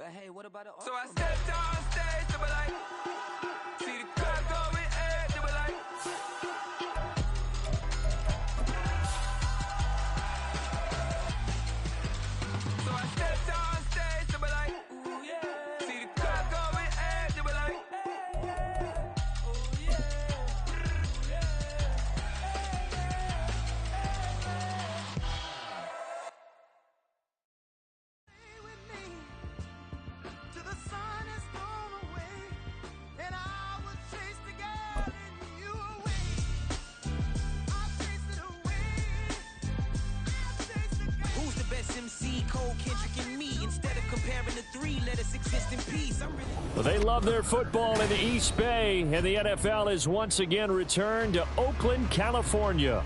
But hey, what about the So I stepped on stage, they were like, see the crowd going ahead, they were like. So I stepped on stage, they were like, ooh yeah. See the crowd going ahead, they were like, hey, yeah. Ooh yeah. Ooh yeah. Stay with me till the sun is gone away, and I will chase the girl in you away. I'll chase it away. I'll chase the girl. Who's the best MC? Cole, Kendrick, and me. Instead of comparing the three, let us exist in peace. I'm really. Well, they love their football in the East Bay, and the NFL has once again returned to Oakland, California.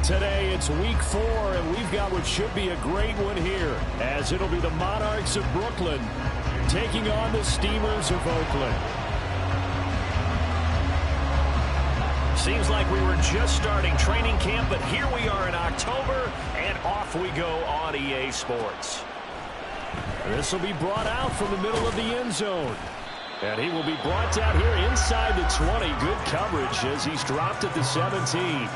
Today, it's week 4, and we've got what should be a great one here, as it'll be the Monarchs of Brooklyn taking on the Steamers of Oakland. Seems like we were just starting training camp, but here we are in October, and off we go on EA Sports. This will be brought out from the middle of the end zone. And he will be brought down here inside the 20. Good coverage as he's dropped at the 17.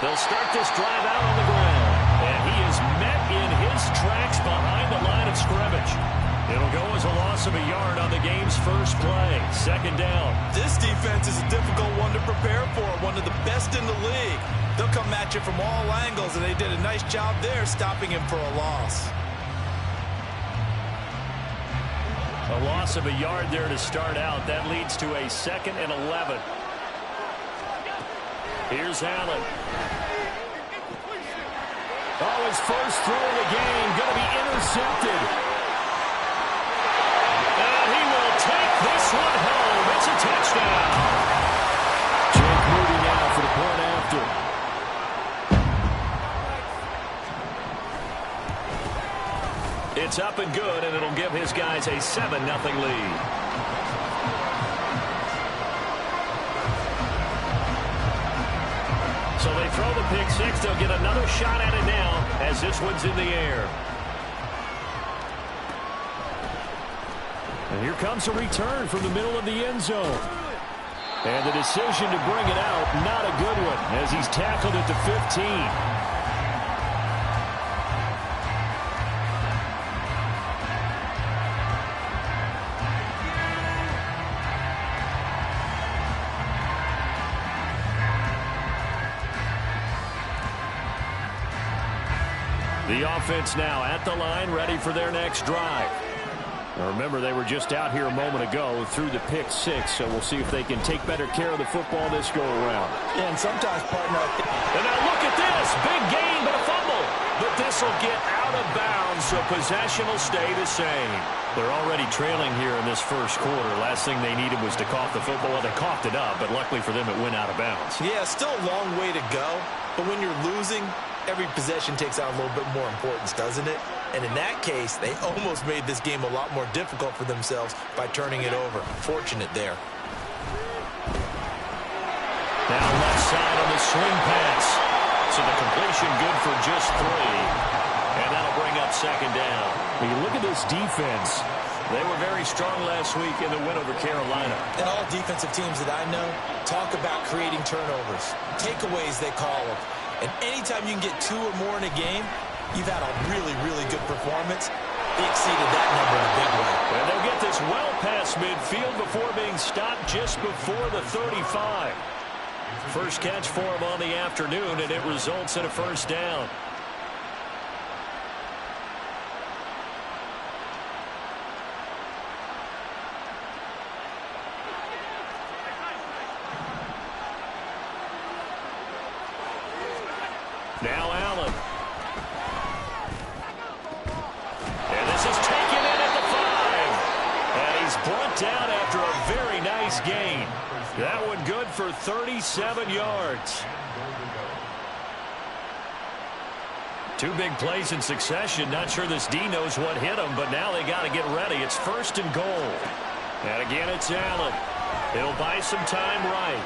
They'll start this drive out on the ground. And he is met in his tracks behind the line of scrimmage. It'll go as a loss of a yard on the game's first play. Second down. This defense is a difficult one to prepare for. One of the best in the league. They'll come at you from all angles, and they did a nice job there stopping him for a loss. A loss of a yard there to start out. That leads to a 2nd and 11. Here's Allen. Oh, his first throw of the game going to be intercepted. And he will take this one home. It's a touchdown. Jake Moody now for the point after. It's up and good, and it'll give his guys a 7-0 lead. So they throw the pick six. They'll get another shot at it now as this one's in the air. And here comes a return from the middle of the end zone. And the decision to bring it out, not a good one, as he's tackled at the 15. The offense now at the line, ready for their next drive. Now remember, they were just out here a moment ago through the pick six, so we'll see if they can take better care of the football this go-around. Yeah, and sometimes, partner. And now look at this. Big gain, but a fumble. But this will get out of bounds, so possession will stay the same. They're already trailing here in this first quarter. Last thing they needed was to cough the football. Well, they coughed it up, but luckily for them, it went out of bounds. Yeah, still a long way to go, but when you're losing, every possession takes on a little bit more importance, doesn't it? And in that case, they almost made this game a lot more difficult for themselves by turning it over. Fortunate there. Now left side on the swing pass. So the completion good for just 3. And that'll bring up second down. When you look at this defense, they were very strong last week in the win over Carolina. And all defensive teams that I know talk about creating turnovers. Takeaways, they call them. And anytime you can get 2 or more in a game, you've had a really, really good performance. They exceeded that number in a big way. And they'll get this well past midfield before being stopped just before the 35. First catch for him on the afternoon, and it results in a first down. Now Allen. And this is taken in at the 5. And he's brought down after a very nice gain. That one good for 37 yards. Two big plays in succession. Not sure this D knows what hit him, but now they got to get ready. It's 1st and goal. And again, it's Allen. He'll buy some time right.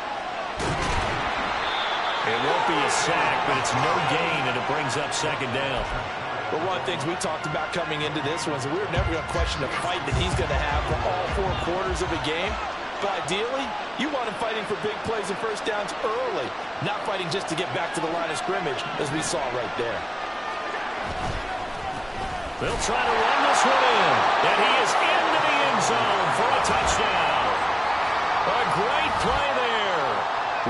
It won't be a sack, but it's no gain, and it brings up 2nd down. Well, one of the things we talked about coming into this was we were never going to question the fight that he's going to have for all 4 quarters of a game. But ideally, you want him fighting for big plays and first downs early, not fighting just to get back to the line of scrimmage, as we saw right there. They'll try to run this one in, and he is into the end zone for a touchdown. A great play there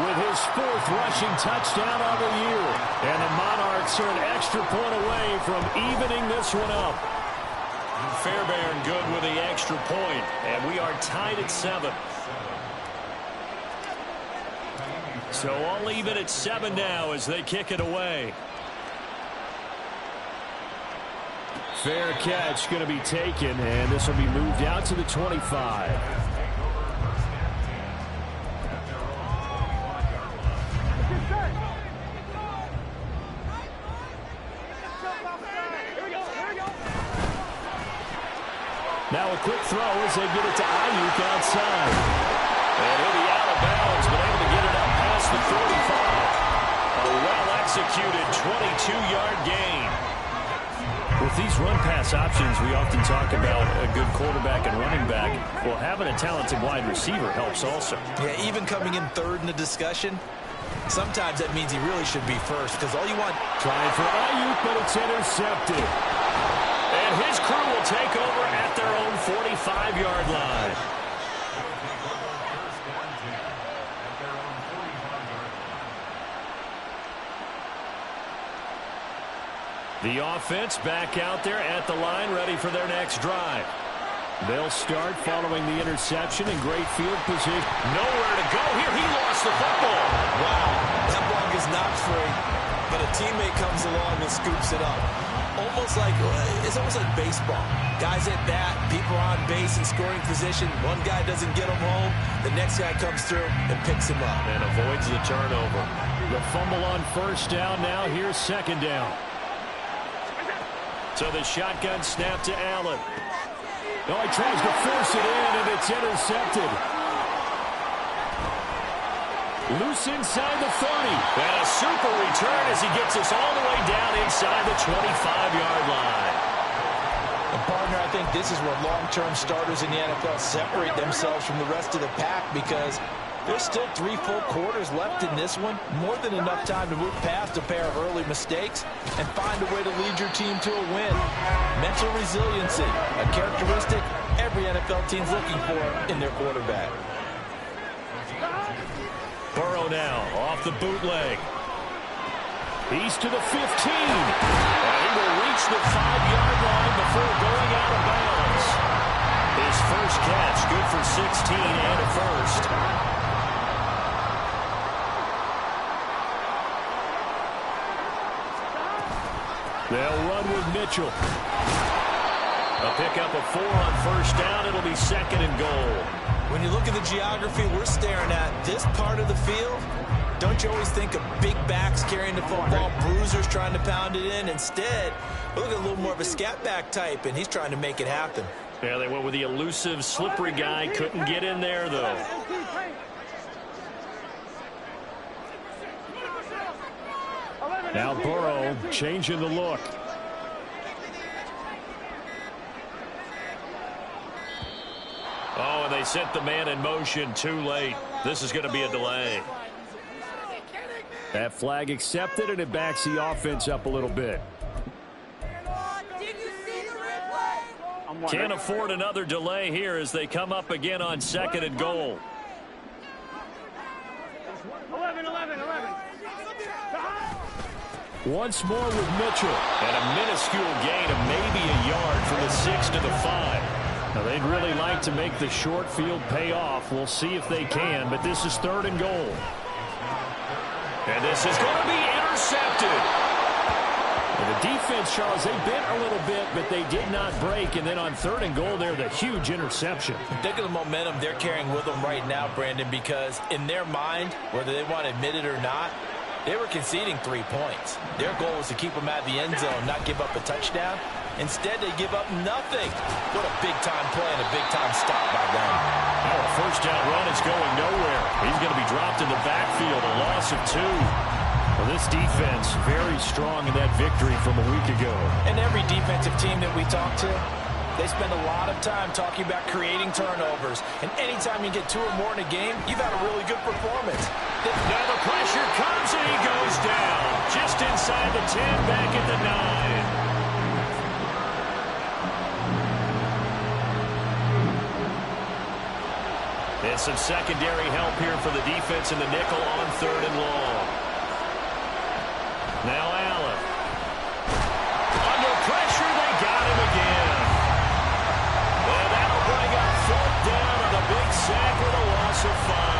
with his 4th rushing touchdown of the year. And the Monarchs are an extra point away from evening this one up. Fairbairn good with the extra point, and we are tied at 7. So all even at 7 now as they kick it away. Fair catch going to be taken, and this will be moved out to the 25. Now a quick throw as they get it to Ayuk outside. And he'll be out of bounds, but able to get it up past the 45. A well-executed 22-yard gain. With these run-pass options, we often talk about a good quarterback and running back. Well, having a talented wide receiver helps also. Yeah, even coming in 3rd in the discussion, sometimes that means he really should be first, because all you want... Trying for Ayuk, but it's intercepted. And his crew will take over at their own 45-yard line. The offense back out there at the line, ready for their next drive. They'll start following the interception in great field position. Nowhere to go here. He lost the football. Wow, that ball is not free, but a teammate comes along and scoops it up. It's almost like baseball. Guys at bat, people are on base in scoring position. One guy doesn't get him home. The next guy comes through and picks him up. And avoids the turnover. The fumble on 1st down. Now here's 2nd down. So the shotgun snap to Allen. Oh, he tries to force it in, and it's intercepted. Loose inside the 30. And a super return as he gets us all the way down inside the 25-yard line. And partner, I think this is where long-term starters in the NFL separate themselves from the rest of the pack, because there's still 3 full quarters left in this one. More than enough time to move past a pair of early mistakes and find a way to lead your team to a win. Mental resiliency, a characteristic every NFL team's looking for in their quarterback. Burrow now off the bootleg. He's to the 15. And he will reach the 5-yard line before going out of bounds. His first catch, good for 16 and a first. They'll run with Mitchell. A pickup of 4 on 1st down. It'll be 2nd and goal. When you look at the geography we're staring at, this part of the field, don't you always think of big backs carrying the football, bruisers trying to pound it in? Instead, look at a little more of a scat back type, and he's trying to make it happen. Yeah, they went with the elusive, slippery guy. Couldn't get in there, though. Now Burrow changing the look. Oh, and they sent the man in motion too late. This is going to be a delay. That flag accepted, and it backs the offense up a little bit. Can't afford another delay here as they come up again on 2nd and goal. 11. Once more with Mitchell. And a minuscule gain of maybe a yard from the 6 to the 5. Now, they'd really like to make the short field pay off. We'll see if they can, but this is 3rd and goal. And this is going to be intercepted. And the defense, Charles, they bent a little bit, but they did not break. And then on 3rd and goal there, the huge interception. Think of the momentum they're carrying with them right now, Brandon, because in their mind, whether they want to admit it or not, They were conceding 3 points. Their goal was to keep them at the end zone, not give up a touchdown. Instead, they give up nothing. What a big-time play and a big-time stop by them. Now a first down run is going nowhere. He's going to be dropped in the backfield, a loss of 2. Well, this defense very strong in that victory from a week ago. And every defensive team that we talk to, they spend a lot of time talking about creating turnovers. And anytime you get 2 or more in a game, you've had a really good performance. Now the pressure comes and he goes down. Just inside the 10, back at the 9. And some secondary help here for the defense in the nickel on 3rd and long. Now Allen. Under pressure, they got him again. And that'll bring up 4th down on a big sack with a loss of 5.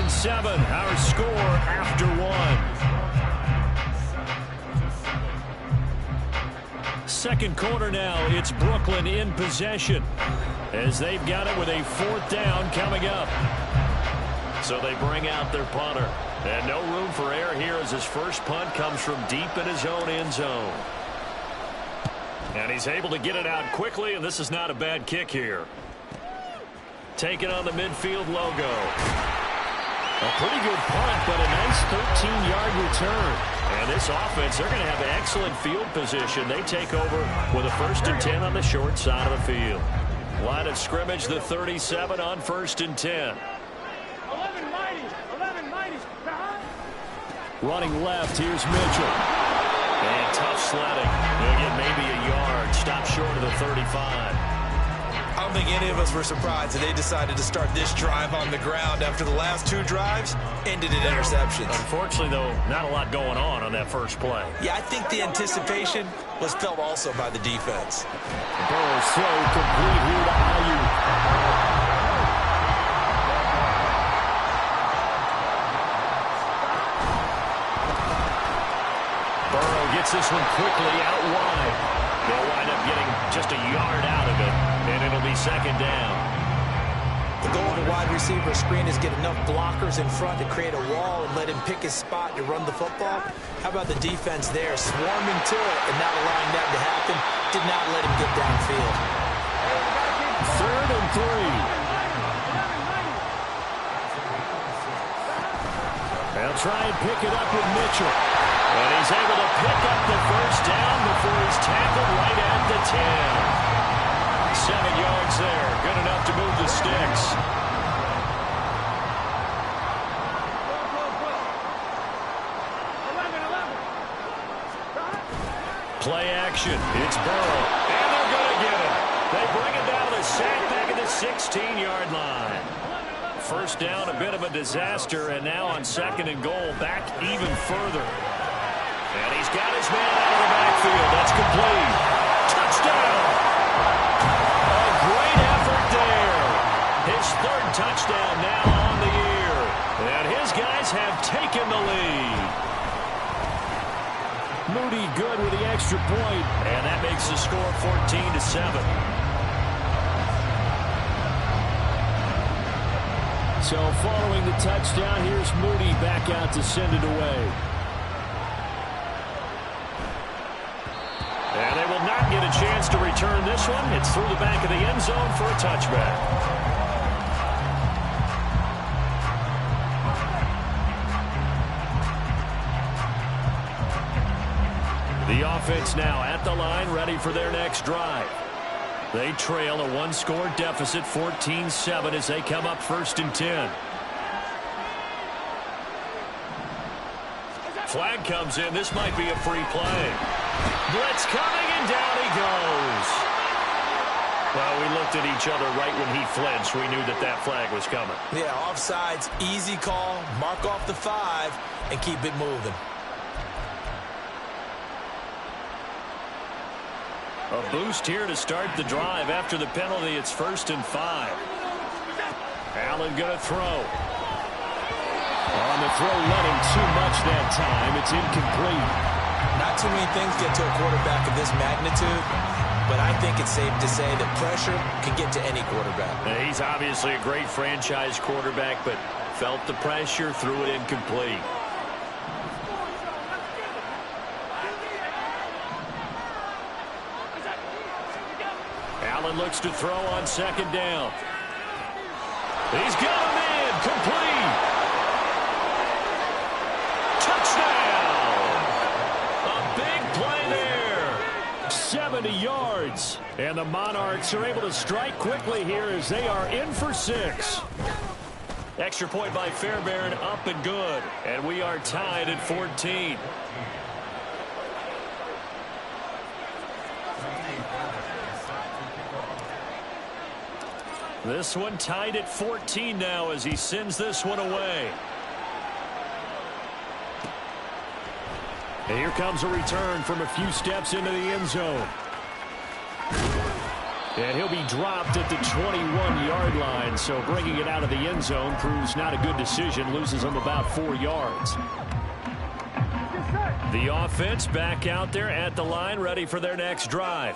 Seven, our score after 1. Second quarter now, it's Brooklyn in possession as they've got it with a 4th down coming up. So they bring out their punter. And no room for error here as his first punt comes from deep in his own end zone. And he's able to get it out quickly, and this is not a bad kick here. Taking on the midfield logo. A pretty good punt, but a nice 13-yard return. And this offense, they're going to have excellent field position. They take over with a 1st and 10 on the short side of the field. Line of scrimmage, the 37 on 1st and 10. 11-90. Running left, here's Mitchell. And tough sledding. He'll get maybe a yard. Stop short of the 35. I don't think any of us were surprised that they decided to start this drive on the ground after the last 2 drives ended in interceptions. Unfortunately, though, not a lot going on that first play. Yeah, I think the anticipation was felt also by the defense. Burrow slow, complete here to Ayuk. Burrow gets this one quickly out wide. They'll wind up getting just a yard out of it, and it'll be 2nd down. The goal of a wide receiver screen is get enough blockers in front to create a wall and let him pick his spot to run the football. How about the defense there, swarming to it and not allowing that to happen, did not let him get downfield. 3rd and 3. They'll try and pick it up with Mitchell. And he's able to pick up the first down before he's tackled right at the 10. 7 yards there. Good enough to move the sticks. Play action. It's Burrow. And they're going to get it. They bring it down to the sack back at the 16-yard line. First down, a bit of a disaster, and now on 2nd and goal, back even further. And he's got his man out of the backfield. That's complete. Touchdown! A great effort there. His 3rd touchdown now on the year. And his guys have taken the lead. Moody good with the extra point, and that makes the score 14-7. So following the touchdown, here's Moody back out to send it away. And they will not get a chance to return this one. It's through the back of the end zone for a touchback. The offense now at the line, ready for their next drive. They trail a 1-score deficit, 14-7, as they come up 1st and 10. Flag comes in. This might be a free play. Blitz coming, and down he goes. Well, we looked at each other right when he flinched. We knew that that flag was coming. Yeah, offsides, easy call, mark off the 5, and keep it moving. A boost here to start the drive. After the penalty, it's 1st and 5. Allen going to throw. On the throw, letting too much that time. It's incomplete. Not too many things get to a quarterback of this magnitude but I think it's safe to say that pressure can get to any quarterback. He's obviously a great franchise quarterback, but felt the pressure, threw it incomplete. Allen looks to throw on second down. He's got him in, complete. Touchdown! A big play there. 70 yards. And the Monarchs are able to strike quickly here as they are in for 6. Extra point by Fairbairn, up and good. And we are tied at 14. This one tied at 14 now as he sends this one away. And here comes a return from a few steps into the end zone. And he'll be dropped at the 21-yard line, so bringing it out of the end zone proves not a good decision, loses him about 4 yards. The offense back out there at the line, ready for their next drive.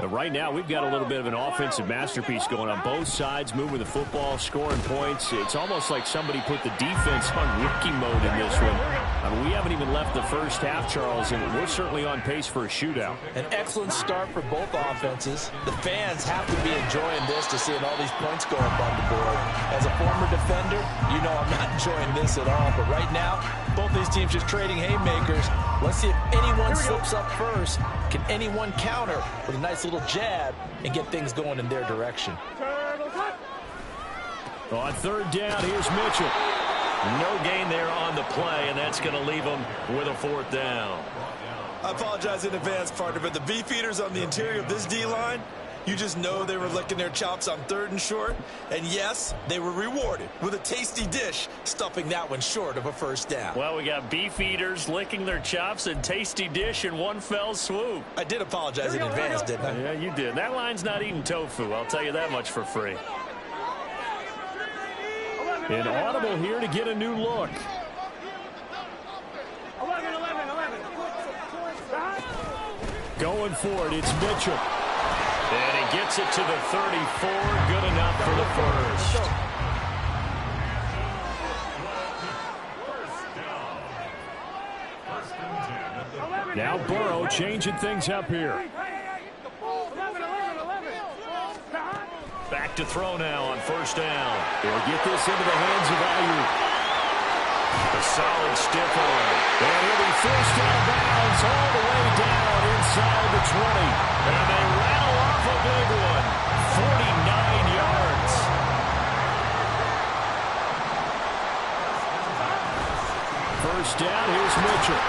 Right now, we've got a little bit of an offensive masterpiece going on both sides, moving the football, scoring points. It's almost like somebody put the defense on rookie mode in this one. I mean, we haven't even left the first half, Charles, and we're certainly on pace for a shootout. An excellent start for both offenses. The fans have to be enjoying this to seeing all these points go up on the board. As a former defender, you know I'm not enjoying this at all. But right now, both these teams just trading haymakers. Let's see if anyone slips up first. Can anyone counter with a nice little jab and get things going in their direction? On third down, here's Mitchell. No gain there on the play, and that's going to leave him with a 4th down. I apologize in advance, partner, but the beefeaters on the interior of this D-line, you just know they were licking their chops on 3rd and short. And yes, they were rewarded with a tasty dish, stuffing that one short of a 1st down. Well, we got beefeaters licking their chops and tasty dish in one fell swoop. I did apologize in advance, didn't I? Yeah, you did. That line's not eating tofu, I'll tell you that much for free. An audible here to get a new look. 11. Going for it, it's Mitchell. And he gets it to the 34, good enough for the first. Now Burrow changing things up here. Back to throw now on 1st down. They'll get this into the hands of Ayuk. A solid stiff arm. And he'll be forced out of bounds all the way down inside the 20. And they rattle off a big one. 49 yards. First down, here's Mitchell.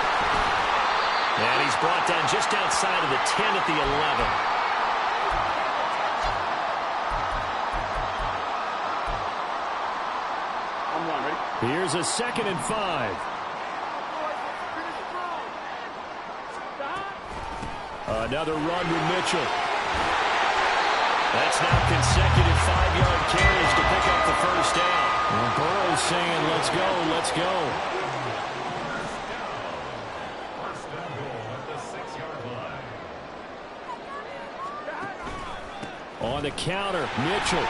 And he's brought down just outside of the 10 at the 11. Here's a 2nd and 5. Another run with Mitchell. That's now consecutive 5-yard carries to pick up the 1st down. And Burrow's saying, let's go, let's go. On the counter, Mitchell.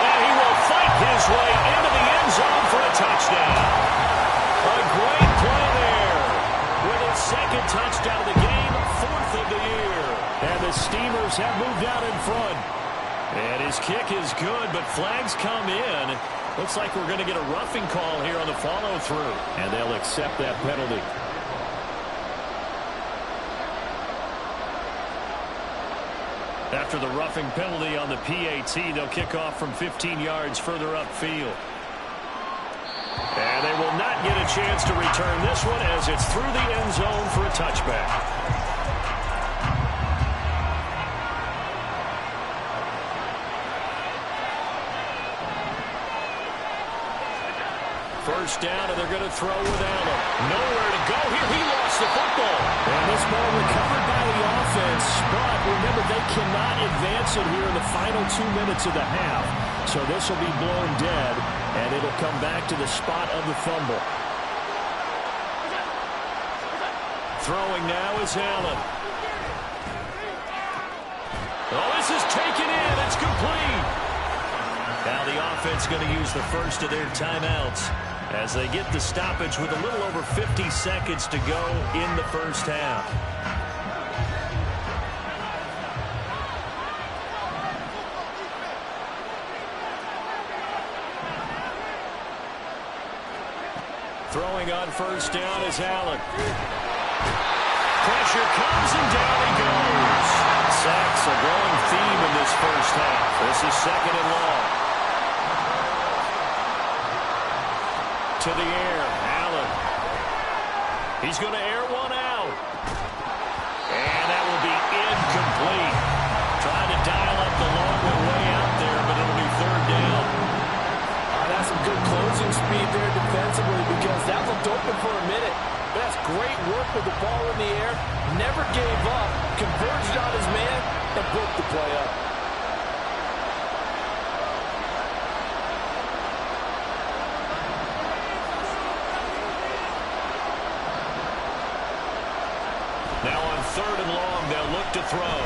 And he will fight his way into the end zone for a touchdown. A great play there. With his 2nd touchdown of the game, 4th of the year. And the Steamers have moved out in front. And his kick is good, but flags come in. Looks like we're going to get a roughing call here on the follow-through. And they'll accept that penalty. After the roughing penalty on the PAT, they'll kick off from 15 yards further upfield. And they will not get a chance to return this one as it's through the end zone for a touchback. First down, and they're going to throw with Allen. Nowhere to go here. He lost the football. And this ball recovered by the offense. But remember, they cannot advance it here in the final 2 minutes of the half. So this will be blown dead, and it'll come back to the spot of the fumble. Throwing now is Allen. Oh, this is taken in. It's complete. Now the offense going to use the first of their timeouts as they get the stoppage with a little over 50 seconds to go in the first half. Throwing on first down is Allen. Pressure comes and down he goes. Sacks a growing theme in this first half. This is second and long. To the air, Allen. He's going to air one out. And that will be incomplete. Trying to dial up the long way out there, but it'll be third down. That's some good closing speed there defensively because that looked open for a minute. That's great work with the ball in the air. Never gave up. Converged on his man and broke the play up. Now on third and long, they'll look to throw.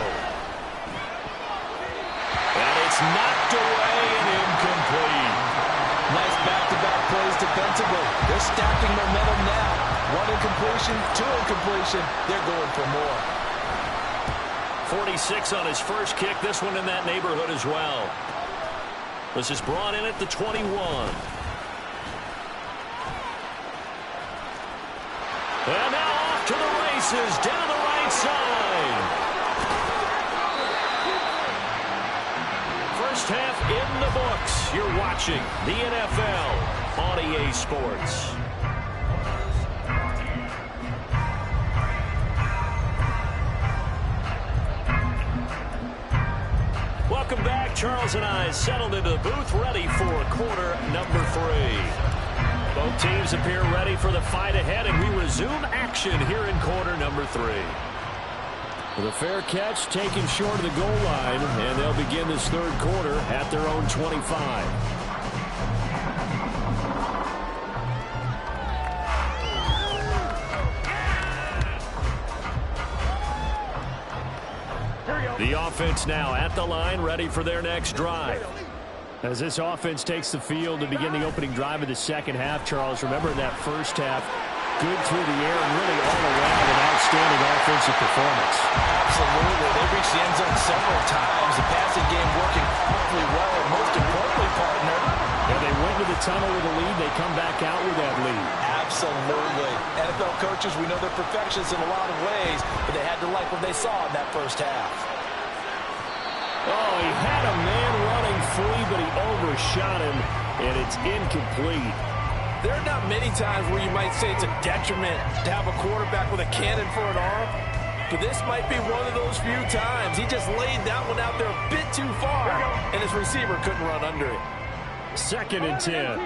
And it's knocked away and incomplete. Nice back-to-back plays defensively. They're stacking momentum now. One incompletion, two incompletion. They're going for more. 46 on his first kick. This one in that neighborhood as well. This is brought in at the 21. And now off to the races down the right side. First half in the books. You're watching the NFL on EA Sports. Welcome back. Charles and I settled into the booth ready for quarter number 3. Both teams appear ready for the fight ahead, and we resume action here in quarter number 3. With a fair catch taken short of the goal line, and they'll begin this third quarter at their own 25. The offense now at the line, ready for their next drive. As this offense takes the field to begin the opening drive of the second half, Charles, remember in that first half, good through the air and really all around an outstanding offensive performance. Absolutely. They reached the end zone several times. The passing game working awfully well, and most importantly, partner, Yeah, they went to the tunnel with a lead. They come back out with that lead. absolutely. NFL coaches, we know they're perfectionists in a lot of ways, but they had to like what they saw in that first half. Oh, he had a man running free, but he overshot him, and it's incomplete. There are not many times where you might say it's a detriment to have a quarterback with a cannon for an arm, but this might be one of those few times. He just laid that one out there a bit too far, and his receiver couldn't run under it. Second and 10.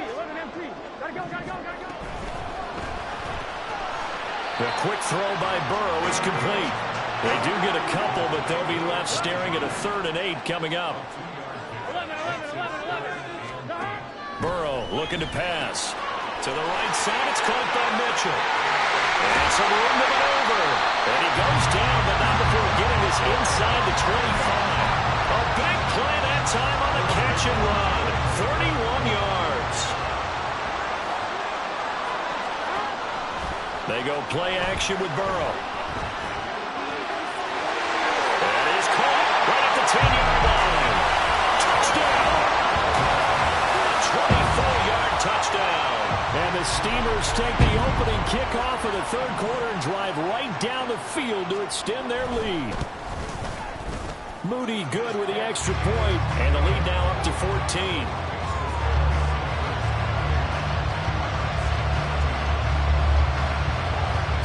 The quick throw by Burrow is complete. They do get a couple, but they'll be left staring at a 3rd and 8 coming up. Burrow looking to pass. To the right side, it's caught by Mitchell. And some room to maneuver. And he goes down, but not before getting this inside the 25. A big play that time on the catch and run. 31 yards. They go play action with Burrow. That is caught right at the 10-yard line. Touchdown. A 24-yard touchdown. And the Steelers take the opening kickoff of the third quarter and drive right down the field to extend their lead. Moody good with the extra point, and the lead now up to 14.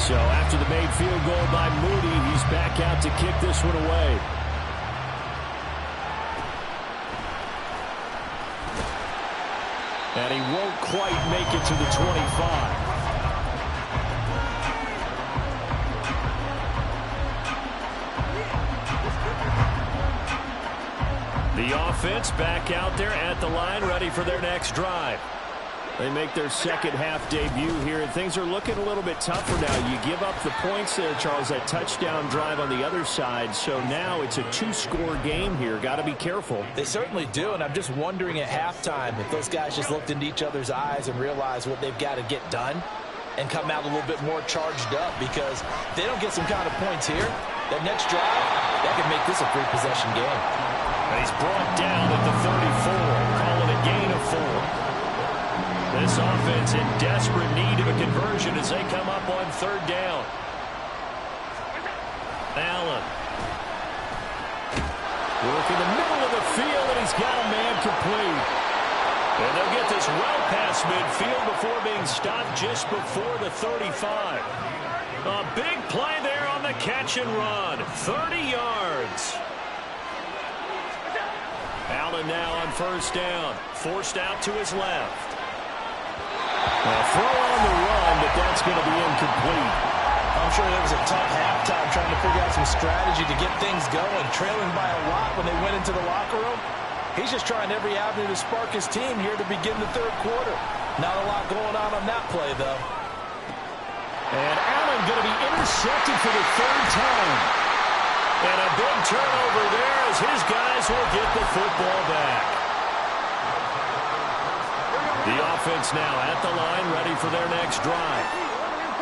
So after the made field goal by Moody, he's back out to kick this one away. And he won't quite make it to the 25. The offense back out there at the line, ready for their next drive. They make their second half debut here, and things are looking a little bit tougher now. You give up the points there, Charles, that touchdown drive on the other side. So now it's a 2-score game here. Got to be careful. They certainly do, and I'm just wondering at halftime if those guys just looked into each other's eyes and realized what they've got to get done and come out a little bit more charged up, because if they don't get some kind of points here, that next drive, that could make this a 3-possession game. And he's brought down at the 34, calling a gain of 4. This offense in desperate need of a conversion as they come up on 3rd down. Allen. Work in the middle of the field, and he's got a man complete. And they'll get this well past midfield before being stopped just before the 35. A big play there on the catch and run. 30 yards. Allen now on 1st down. Forced out to his left. A throw on the run, but that's going to be incomplete. I'm sure there was a tough halftime trying to figure out some strategy to get things going, trailing by a lot when they went into the locker room. He's just trying every avenue to spark his team here to begin the 3rd quarter. Not a lot going on that play, though. And Allen going to be intercepted for the 3rd time. And a big turnover there as his guys will get the football back. The offense now at the line, ready for their next drive.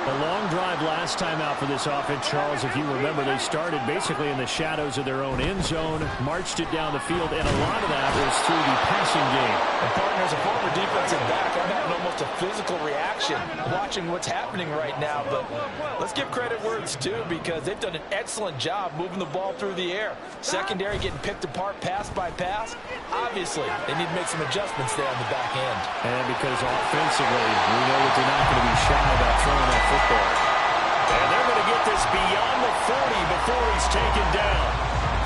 A long drive last time out for this offense, Charles. If you remember, they started basically in the shadows of their own end zone, marched it down the field, and a lot of that was through the passing game. And partner, as a former defensive back, I'm having almost a physical reaction watching what's happening right now. But let's give credit where it's due, because they've done an excellent job moving the ball through the air. Secondary getting picked apart pass by pass. Obviously, they need to make some adjustments there on the back end. And because offensively, we know that they're not going to be shy about throwing that football. And they're going to get this beyond the 40 before he's taken down.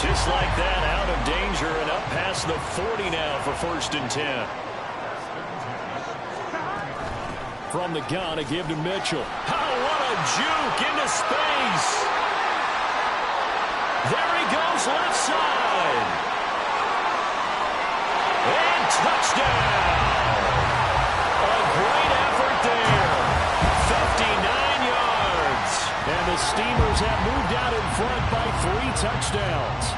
Just like that, out of danger and up past the 40 now for 1st and 10. From the gun, a give to Mitchell. Oh, what a juke into space. There he goes left side. And touchdown. A great effort there. 59 yards. And the Steamers have moved out in front by 3 touchdowns.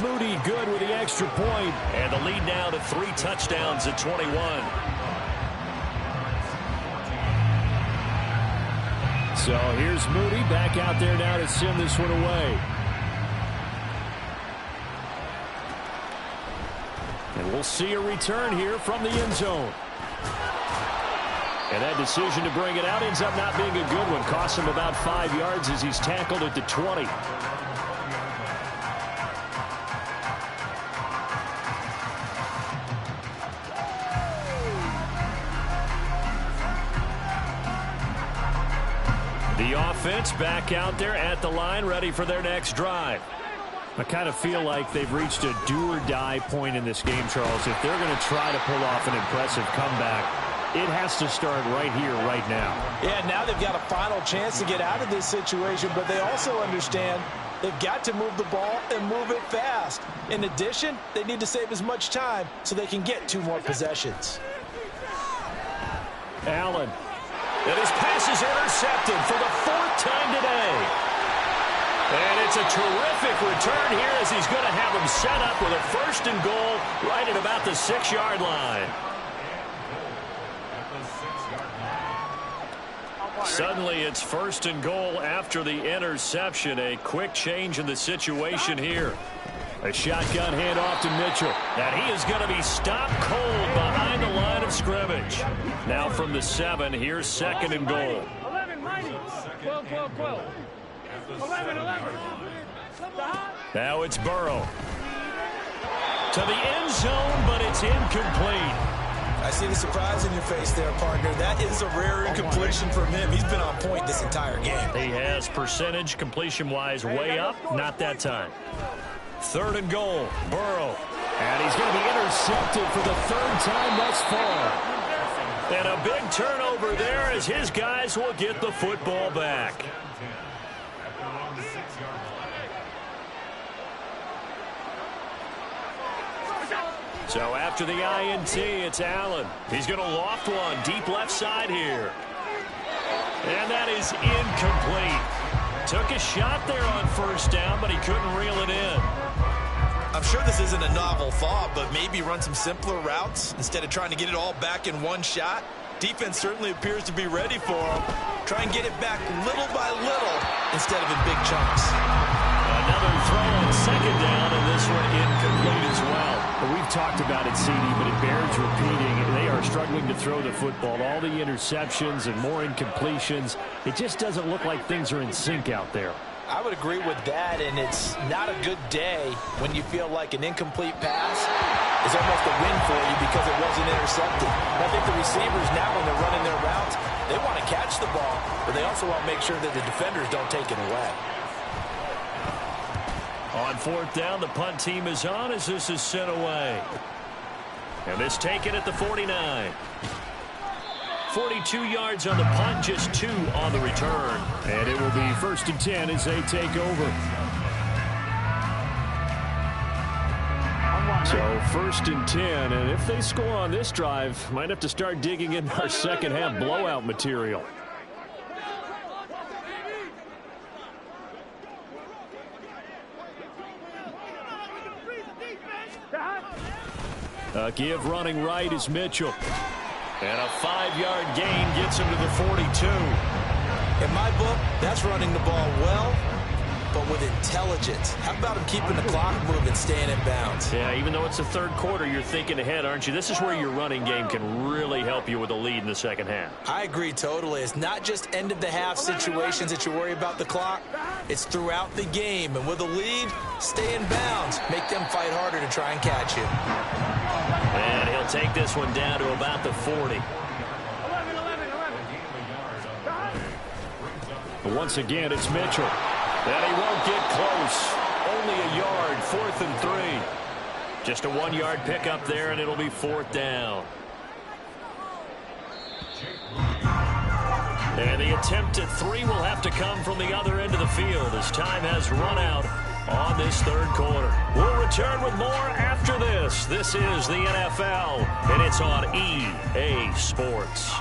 Moody good with the extra point. And the lead now to 3 touchdowns at 21. So here's Moody back out there now to send this one away. And we'll see a return here from the end zone. And that decision to bring it out ends up not being a good one. Costs him about 5 yards as he's tackled at the 20. The offense back out there at the line, ready for their next drive. I kind of feel like they've reached a do-or-die point in this game, Charles. If they're going to try to pull off an impressive comeback, it has to start right here, right now. Yeah, now they've got a final chance to get out of this situation, but they also understand they've got to move the ball and move it fast. In addition, they need to save as much time so they can get 2 more possessions. Allen. And his pass is intercepted for the 4th time today. And it's a terrific return here as he's going to have him set up with a 1st and goal right at about the 6-yard line. Suddenly it's 1st and goal after the interception. A quick change in the situation here. A shotgun handoff to Mitchell. And he is going to be stopped cold behind the line of scrimmage. Now from the 7, here's 2nd and goal. 11, 12. 11. Now it's Burrow. To the end zone, but it's incomplete. I see the surprise in your face there, partner. That is a rare incompletion from him. He's been on point this entire game. He has percentage completion-wise way up. Not that time. 3rd and goal, Burrow. And he's going to be intercepted for the 3rd time thus far. And a big turnover there as his guys will get the football back. So after the INT, it's Allen. He's going to loft one deep left side here. And that is incomplete. Took a shot there on first down, but he couldn't reel it in. I'm sure this isn't a novel thought, but maybe run some simpler routes instead of trying to get it all back in one shot. Defense certainly appears to be ready for him. Try and get it back little by little instead of in big chunks. Another throw on second down, and this one incomplete as well. We've talked about it, CD, but it bears repeating. They are struggling to throw the football. All the interceptions and more incompletions. It just doesn't look like things are in sync out there. I would agree with that, and it's not a good day when you feel like an incomplete pass is almost a win for you because it wasn't intercepted. And I think the receivers now, when they're running their routes, they want to catch the ball, but they also want to make sure that the defenders don't take it away. On fourth down, the punt team is on as this is sent away. And it's taken at the 49. 42 yards on the punt, just 2 on the return. And it will be 1st and 10 as they take over. So 1st and 10, and if they score on this drive, might have to start digging in our second half blowout material. Give running right is Mitchell. And a 5-yard gain gets him to the 42. In my book, that's running the ball well, but with intelligence. How about him keeping the clock moving, staying in bounds? Yeah, even though it's the third quarter, you're thinking ahead, aren't you? This is where your running game can really help you with a lead in the second half. I agree totally. It's not just end-of-the-half situations that you worry about the clock. It's throughout the game. And with a lead, stay in bounds. Make them fight harder to try and catch you. And he'll take this one down to about the 40. But once again, it's Mitchell. And he won't get close. Only a yard, 4th and 3. Just a 1-yard pickup there, and it'll be 4th down. And the attempt at 3 will have to come from the other end of the field as time has run out on this third quarter. We'll return with more after this. This is the NFL, and it's on EA Sports.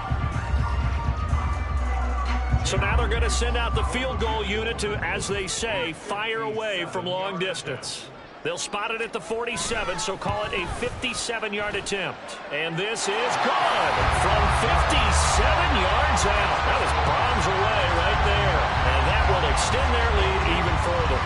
So now they're going to send out the field goal unit to, as they say, fire away from long distance. They'll spot it at the 47, so call it a 57-yard attempt. And this is good from 57 yards out. That was bombs away right there. And that will extend their lead even further.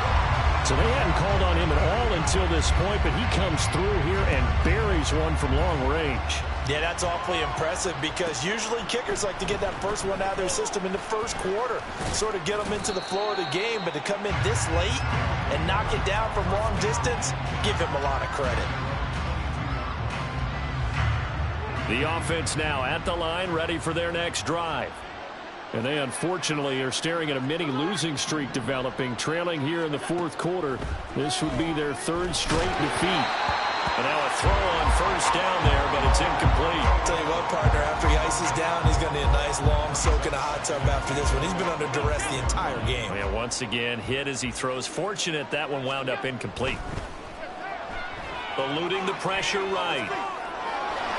So they hadn't called on him at all until this point, but he comes through here and buries one from long range. Yeah, that's awfully impressive because usually kickers like to get that first one out of their system in the first quarter, sort of get them into the flow of the game, but to come in this late and knock it down from long distance, give him a lot of credit. The offense now at the line, ready for their next drive. And they unfortunately are staring at a mini losing streak developing, trailing here in the fourth quarter. This would be their 3rd straight defeat. And now a throw on first down there, but it's incomplete. I'll tell you what, partner, after he ices down, he's going to need a nice long soak in a hot tub after this one. He's been under duress the entire game. And once again, hit as he throws. Fortunate that one wound up incomplete. Eluding the pressure right.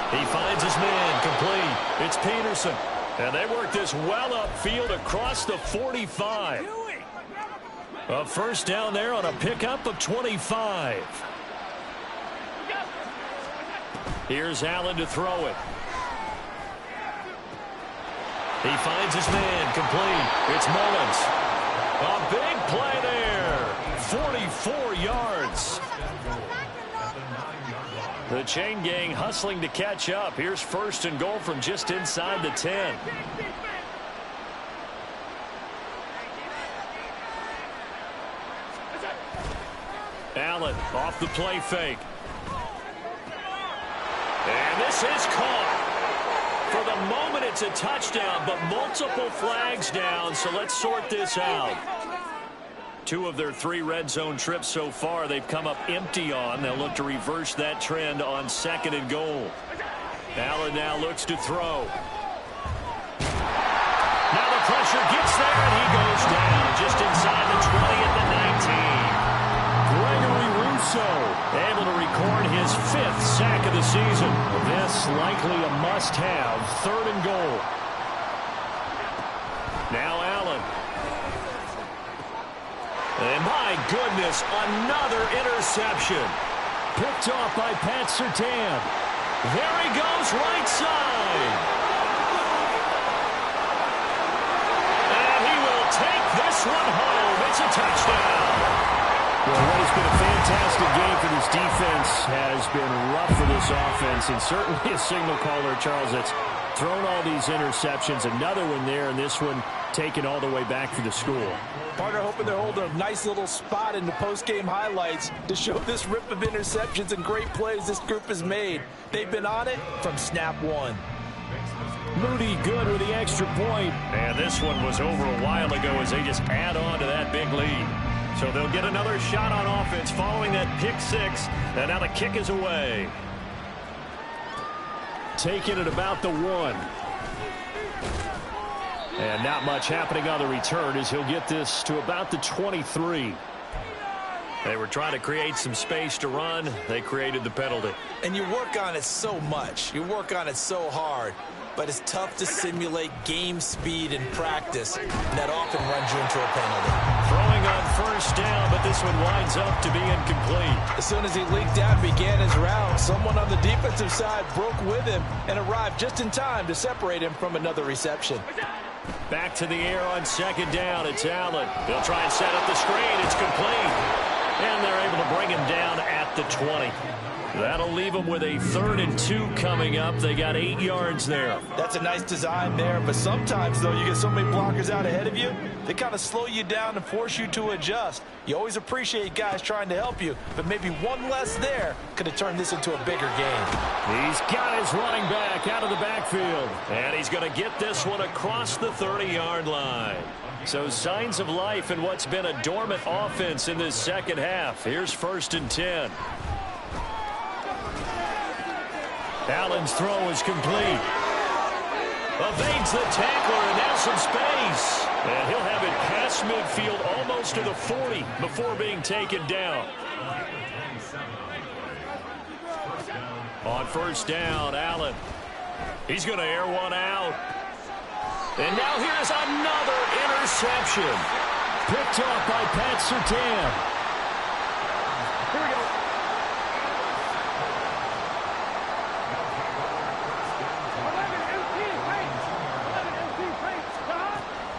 He finds his man complete. It's Peterson. And they work this well upfield across the 45. A first down there on a pickup of 25. Here's Allen to throw it. He finds his man complete. It's Mullins. A big play there. 44 yards. The chain gang hustling to catch up. Here's 1st and goal from just inside the 10. Allen off the play fake. And this is caught. For the moment, it's a touchdown, but multiple flags down, so let's sort this out. 2 of their 3 red zone trips so far, they've come up empty on. They'll look to reverse that trend on 2nd and goal. Allen now looks to throw. Now the pressure gets there, and he goes down just inside the 20 at the 19. Gregory Rousseau able to record his 5th sack of the season. This likely a must-have, 3rd and goal. Now Allen. And my goodness, another interception. Picked off by Pat Surtain. There he goes, right side. And he will take this one home. It's a touchdown. Well, what has been a fantastic game for this defense has been rough for this offense, and certainly a signal caller, Charles, that's thrown all these interceptions. Another one there, and this one taken all the way back for the score. Partner hoping they're holding a nice little spot in the post-game highlights to show this rip of interceptions and great plays this group has made. They've been on it from snap one. Moody good with the extra point. And this one was over a while ago as they just add on to that big lead. So they'll get another shot on offense following that pick 6. And now the kick is away. Taking it about the 1. And not much happening on the return as he'll get this to about the 23. They were trying to create some space to run. They created the penalty. And you work on it so much. You work on it so hard. But it's tough to simulate game speed in practice. And that often runs you into a penalty. Throwing on 1st down, but this one winds up to be incomplete. As soon as he leaked out and began his route, someone on the defensive side broke with him and arrived just in time to separate him from another reception. Back to the air on 2nd down. It's Allen. They'll try and set up the screen. It's complete. And they're able to bring him down at the 20. That'll leave them with a 3rd and 2 coming up. They got 8 yards there. That's a nice design there, but sometimes, though, you get so many blockers out ahead of you, they kind of slow you down and force you to adjust. You always appreciate guys trying to help you, but maybe one less there could have turned this into a bigger game. He's got his running back out of the backfield. And he's going to get this one across the 30-yard line. So signs of life in what's been a dormant offense in this second half. Here's 1st and 10. Allen's throw is complete. Evades the tackler, and now some space. And he'll have it past midfield almost to the 40 before being taken down. On 1st down, Allen. He's going to air one out. And now here's another interception. Picked off by Pat Surtain. Here we go.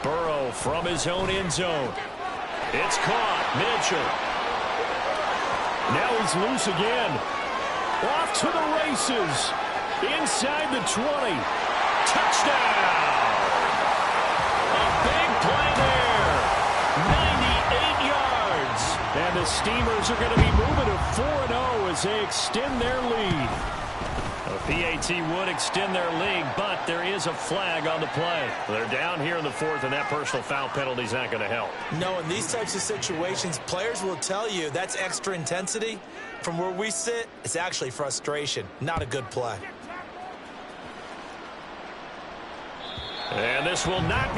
Burrow from his own end zone. It's caught. Mitchell. Now he's loose again. Off to the races. Inside the 20. Touchdown! A big play there. 98 yards. And the Steamers are going to be moving to 4-0 as they extend their lead. PAT would extend their lead, but there is a flag on the play. They're down here in the 4th, and that personal foul penalty is not going to help. No, in these types of situations, players will tell you that's extra intensity. From where we sit, it's actually frustration. Not a good play. And this will not be